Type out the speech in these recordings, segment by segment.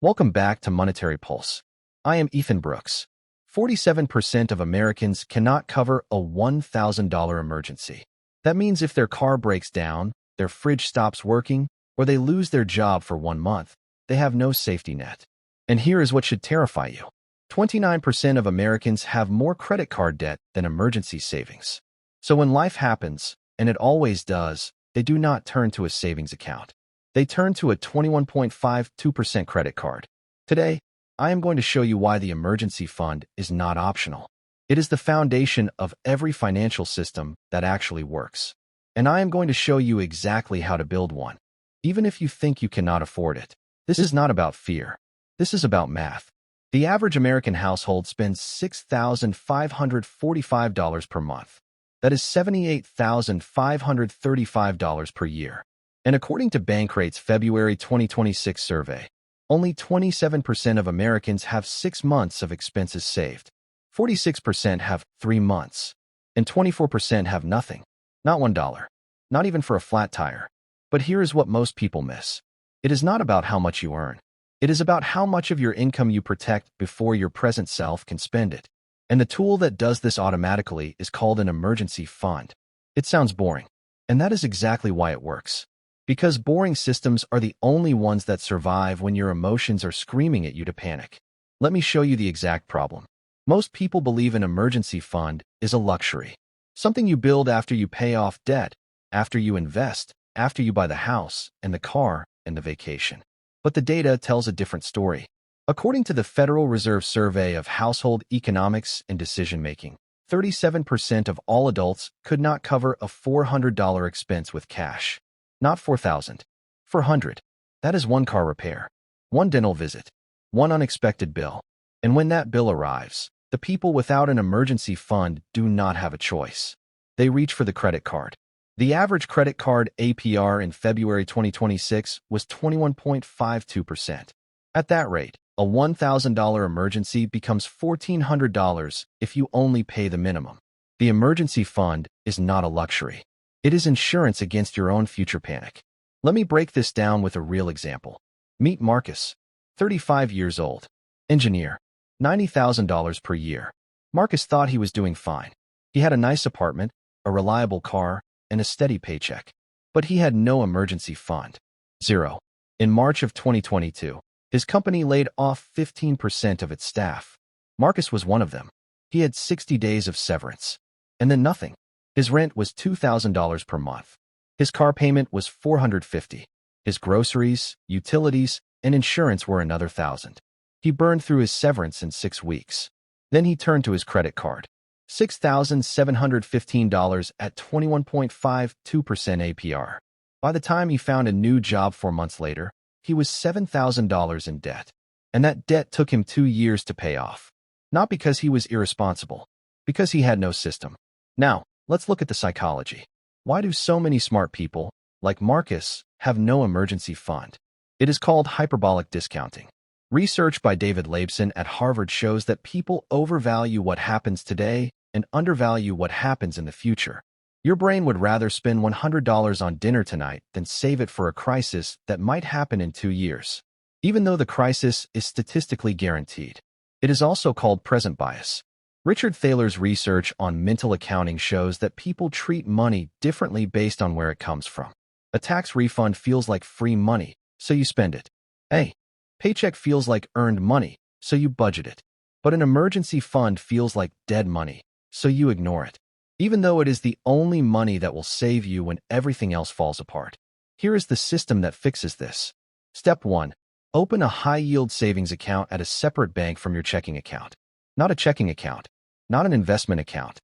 Welcome back to Monetary Pulse. I am Ethan Brooks. 47% of Americans cannot cover a $1,000 emergency. That means if their car breaks down, their fridge stops working, or they lose their job for 1 month, they have no safety net. And here is what should terrify you. 29% of Americans have more credit card debt than emergency savings. So when life happens, and it always does, they do not turn to a savings account. They turn to a 21.52% credit card. Today, I am going to show you why the emergency fund is not optional. It is the foundation of every financial system that actually works. And I am going to show you exactly how to build one, even if you think you cannot afford it. This is not about fear. This is about math. The average American household spends $6,545 per month. That is $78,535 per year. And according to Bankrate's February 2026 survey, only 27% of Americans have 6 months of expenses saved. 46% have 3 months. And 24% have nothing. Not $1. Not even for a flat tire. But here is what most people miss. It is not about how much you earn. It is about how much of your income you protect before your present self can spend it. And the tool that does this automatically is called an emergency fund. It sounds boring. And that is exactly why it works. Because boring systems are the only ones that survive when your emotions are screaming at you to panic. Let me show you the exact problem. Most people believe an emergency fund is a luxury. Something you build after you pay off debt, after you invest, after you buy the house and the car and the vacation. But the data tells a different story. According to the Federal Reserve Survey of Household Economics and Decision-Making, 37% of all adults could not cover a $400 expense with cash. Not 4,000. 400. That is one car repair, one dental visit, one unexpected bill. And when that bill arrives, the people without an emergency fund do not have a choice. They reach for the credit card. The average credit card APR in February 2026 was 21.52%. At that rate, a $1,000 emergency becomes $1,400 if you only pay the minimum. The emergency fund is not a luxury. It is insurance against your own future panic. Let me break this down with a real example. Meet Marcus, 35 years old, engineer, $90,000 per year. Marcus thought he was doing fine. He had a nice apartment, a reliable car, and a steady paycheck. But he had no emergency fund. Zero. In March of 2022, his company laid off 15% of its staff. Marcus was one of them. He had 60 days of severance. And then nothing. His rent was $2,000 per month. His car payment was $450. His groceries, utilities, and insurance were another $1,000. He burned through his severance in 6 weeks. Then he turned to his credit card. $6,715 at 21.52% APR. By the time he found a new job 4 months later, he was $7,000 in debt. And that debt took him 2 years to pay off. Not because he was irresponsible, because he had no system. Now, let's look at the psychology. Why do so many smart people, like Marcus, have no emergency fund? It is called hyperbolic discounting. Research by David Laibson at Harvard shows that people overvalue what happens today and undervalue what happens in the future. Your brain would rather spend $100 on dinner tonight than save it for a crisis that might happen in 2 years, even though the crisis is statistically guaranteed. It is also called present bias. Richard Thaler's research on mental accounting shows that people treat money differently based on where it comes from. A tax refund feels like free money, so you spend it. A paycheck feels like earned money, so you budget it. But an emergency fund feels like dead money, so you ignore it, even though it is the only money that will save you when everything else falls apart. Here is the system that fixes this. Step 1. Open a high-yield savings account at a separate bank from your checking account. Not a checking account, not an investment account.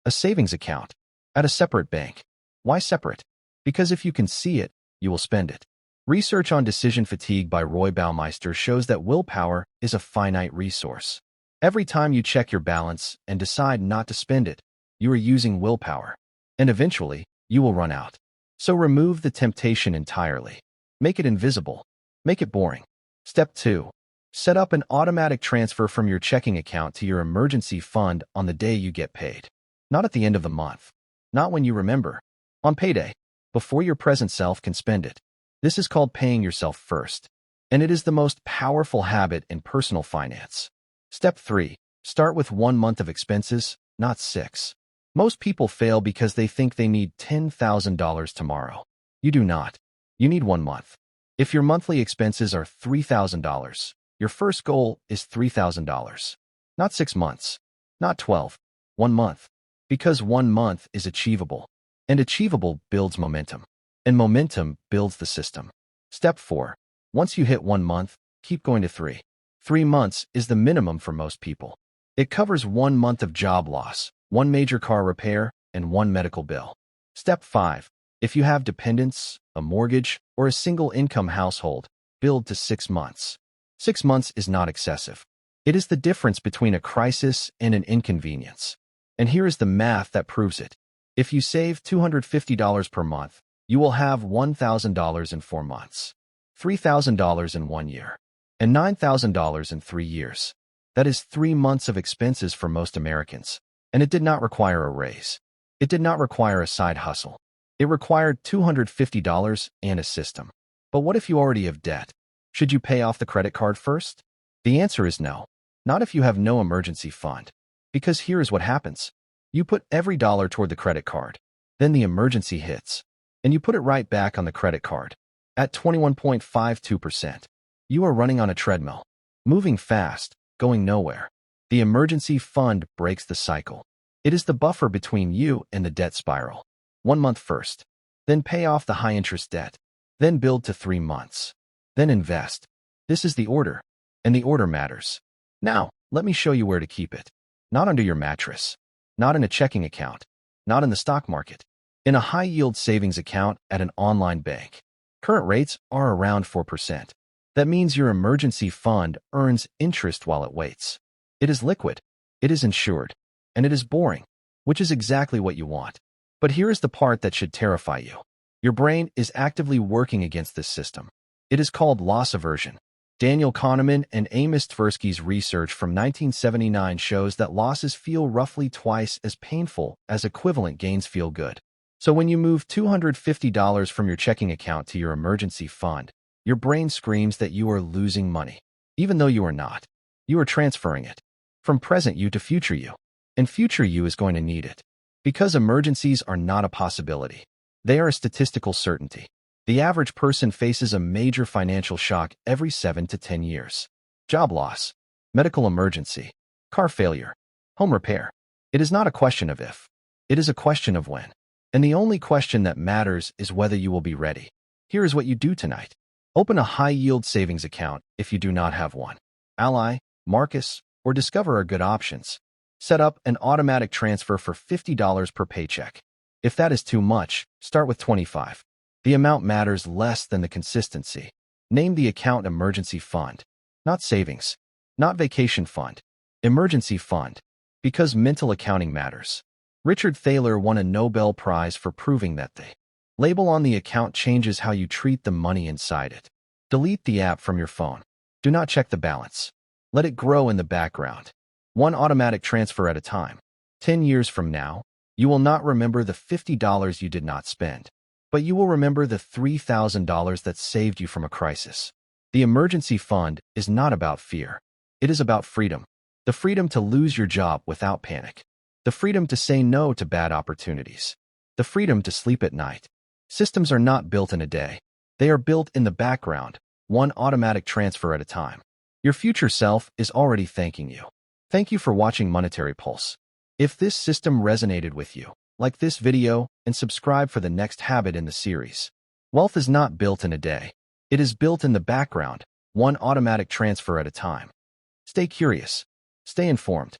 A savings account at a separate bank. Why separate? Because if you can see it, you will spend it. Research on decision fatigue by Roy Baumeister shows that willpower is a finite resource. Every time you check your balance and decide not to spend it, you are using willpower. And eventually, you will run out. So remove the temptation entirely. Make it invisible. Make it boring. Step 2. Set up an automatic transfer from your checking account to your emergency fund on the day you get paid. Not at the end of the month. Not when you remember. On payday. Before your present self can spend it. This is called paying yourself first. and it is the most powerful habit in personal finance. Step 3. Start with 1 month of expenses, not 6. Most people fail because they think they need $10,000 tomorrow. You do not. You need 1 month. If your monthly expenses are $3,000, your first goal is $3,000. Not 6 months. Not 12. 1 month. Because 1 month is achievable. And achievable builds momentum. And momentum builds the system. Step 4. Once you hit 1 month, keep going to 3. 3 months is the minimum for most people. It covers 1 month of job loss, 1 major car repair, and 1 medical bill. Step 5. If you have dependents, a mortgage, or a single income household, build to 6 months. 6 months is not excessive. It is the difference between a crisis and an inconvenience. And here is the math that proves it. If you save $250 per month, you will have $1,000 in 4 months, $3,000 in 1 year, and $9,000 in 3 years. That is 3 months of expenses for most Americans. And it did not require a raise. It did not require a side hustle. It required $250 and a system. But what if you already have debt? Should you pay off the credit card first? The answer is no. Not if you have no emergency fund. Because here is what happens. You put every dollar toward the credit card. Then the emergency hits. And you put it right back on the credit card. At 21.52%. You are running on a treadmill. Moving fast, going nowhere. The emergency fund breaks the cycle. It is the buffer between you and the debt spiral. 1 month first. Then pay off the high-interest debt. Then build to 3 months. Then invest. This is the order. And the order matters. Now, let me show you where to keep it. Not under your mattress. Not in a checking account. Not in the stock market. In a high-yield savings account at an online bank. Current rates are around 4%. That means your emergency fund earns interest while it waits. It is liquid. It is insured. And it is boring, which is exactly what you want. But here is the part that should terrify you. Your brain is actively working against this system. It is called loss aversion. Daniel Kahneman and Amos Tversky's research from 1979 shows that losses feel roughly twice as painful as equivalent gains feel good. So when you move $250 from your checking account to your emergency fund, your brain screams that you are losing money, even though you are not. You are transferring it from present you to future you, and future you is going to need it. Because emergencies are not a possibility. They are a statistical certainty. The average person faces a major financial shock every 7 to 10 years. Job loss, medical emergency, car failure, home repair. It is not a question of if. It is a question of when. And the only question that matters is whether you will be ready. Here is what you do tonight. Open a high-yield savings account if you do not have one. Ally, Marcus, or Discover are good options. Set up an automatic transfer for $50 per paycheck. If that is too much, start with $25. The amount matters less than the consistency. Name the account emergency fund. Not savings. Not vacation fund. Emergency fund. Because mental accounting matters. Richard Thaler won a Nobel Prize for proving that the label on the account changes how you treat the money inside it. Delete the app from your phone. Do not check the balance. Let it grow in the background. 1 automatic transfer at a time. 10 years from now, you will not remember the $50 you did not spend. But you will remember the $3,000 that saved you from a crisis. The emergency fund is not about fear. It is about freedom. The freedom to lose your job without panic. The freedom to say no to bad opportunities. The freedom to sleep at night. Systems are not built in a day. They are built in the background, 1 automatic transfer at a time. Your future self is already thanking you. Thank you for watching Monetary Pulse. If this system resonated with you, like this video and subscribe for the next habit in the series. Wealth is not built in a day. It is built in the background, 1 automatic transfer at a time. Stay curious. Stay informed.